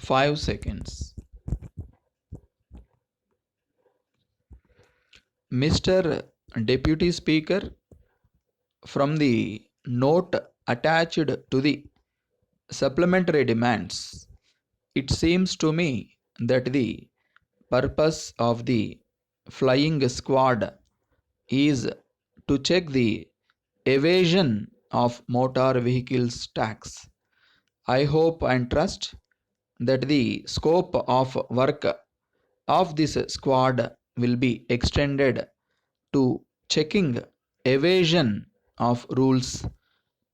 5 seconds. Mr. Deputy Speaker, from the note attached to the supplementary demands, it seems to me that the purpose of the flying squad is to check the evasion of motor vehicles tax. I hope and trust that the scope of work of this squad will be extended to checking evasion of rules,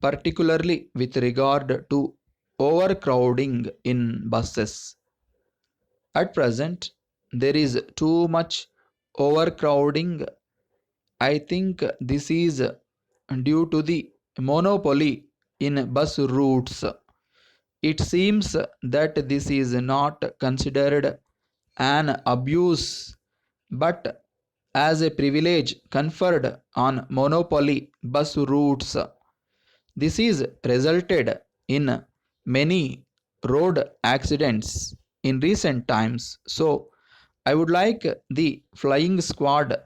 particularly with regard to overcrowding in buses. At present, there is too much overcrowding. I think this is due to the monopoly in bus routes. It seems that this is not considered an abuse but as a privilege conferred on monopoly bus routes. This is resulted in many road accidents in recent times. So, I would like the flying squad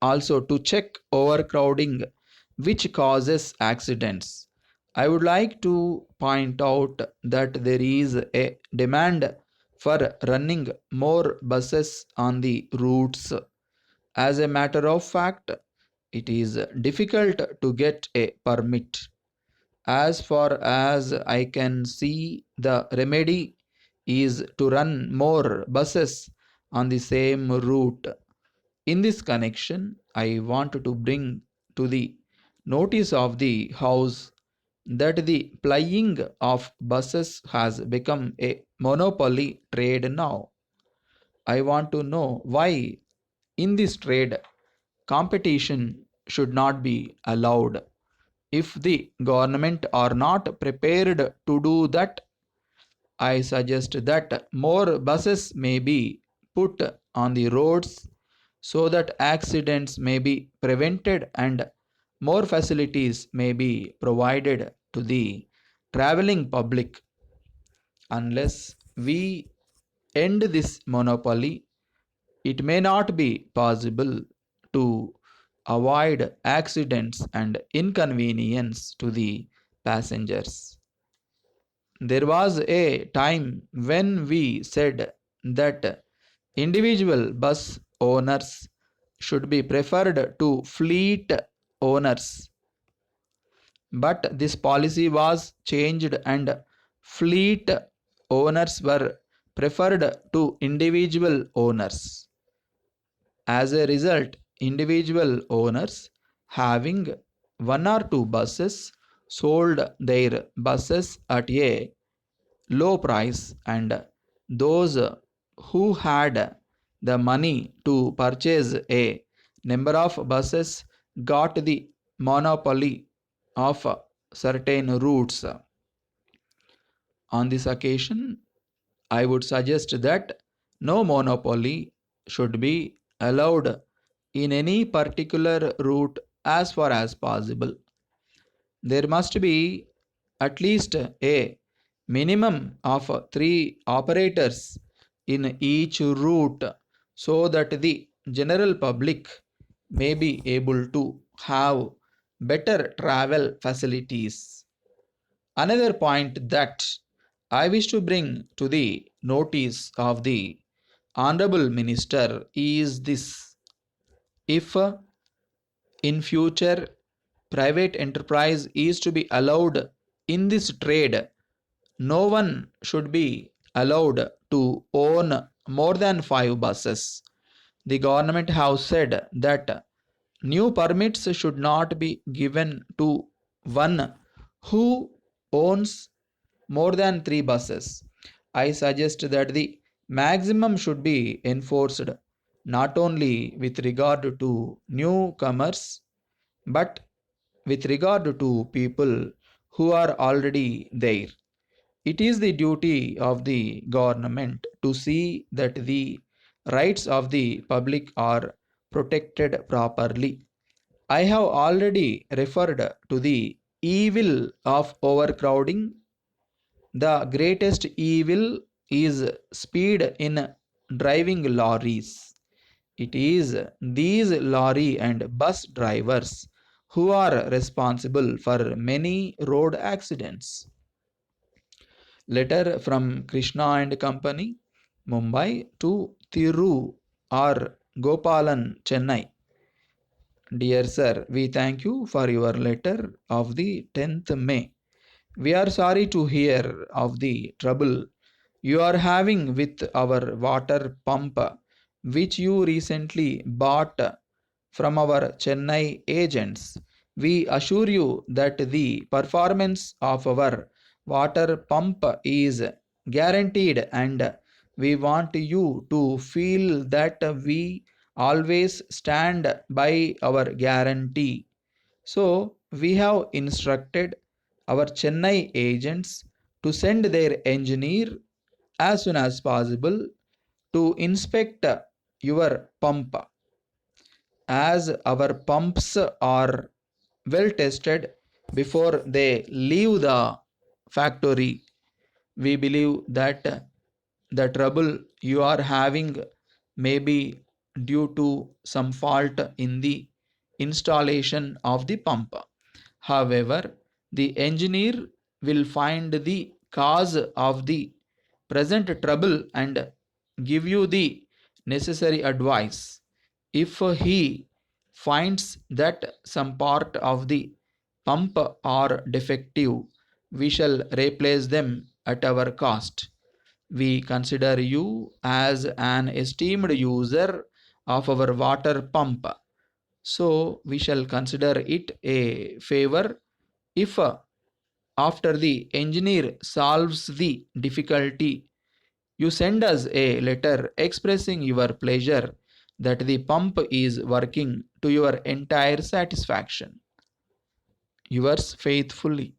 also to check overcrowding which causes accidents. I would like to point out that there is a demand for running more buses on the routes. As a matter of fact, it is difficult to get a permit. As far as I can see, the remedy is to run more buses on the same route. In this connection, I want to bring to the notice of the House that the plying of buses has become a monopoly trade now. I want to know why in this trade competition should not be allowed. If the government are not prepared to do that, I suggest that more buses may be put on the roads so that accidents may be prevented and more facilities may be provided to the traveling public. Unless we end this monopoly, it may not be possible to avoid accidents and inconvenience to the passengers. There was a time when we said that individual bus owners should be preferred to fleet owners, but this policy was changed and fleet owners were preferred to individual owners. As a result, individual owners having one or two buses sold their buses at a low price, and those who had the money to purchase a number of buses got the monopoly of certain routes. On this occasion, I would suggest that no monopoly should be allowed in any particular route as far as possible. There must be at least a minimum of 3 operators in each route so that the general public may be able to have better travel facilities. Another point that I wish to bring to the notice of the Honorable Minister is this: if in future private enterprise is to be allowed in this trade, no one should be allowed to own more than 5 buses. The government has said that new permits should not be given to one who owns more than 3 buses. I suggest that the maximum should be enforced not only with regard to newcomers but with regard to people who are already there. It is the duty of the government to see that the rights of the public are protected properly. I have already referred to the evil of overcrowding. The greatest evil is speed in driving lorries. It is these lorry and bus drivers who are responsible for many road accidents. Letter from Krishna and Company, Mumbai to Thiru or Gopalan, Chennai. Dear sir, we thank you for your letter of the 10th May. We are sorry to hear of the trouble you are having with our water pump, which you recently bought from our Chennai agents. We assure you that the performance of our water pump is guaranteed, and we want you to feel that we always stand by our guarantee. So, we have instructed our Chennai agents to send their engineer as soon as possible to inspect your pump. As our pumps are well tested before they leave the factory, we believe that the trouble you are having may be due to some fault in the installation of the pump. However, the engineer will find the cause of the present trouble and give you the necessary advice. If he finds that some part of the pump are defective, we shall replace them at our cost. We consider you as an esteemed user of our water pump, so we shall consider it a favor if after the engineer solves the difficulty, you send us a letter expressing your pleasure that the pump is working to your entire satisfaction. Yours faithfully,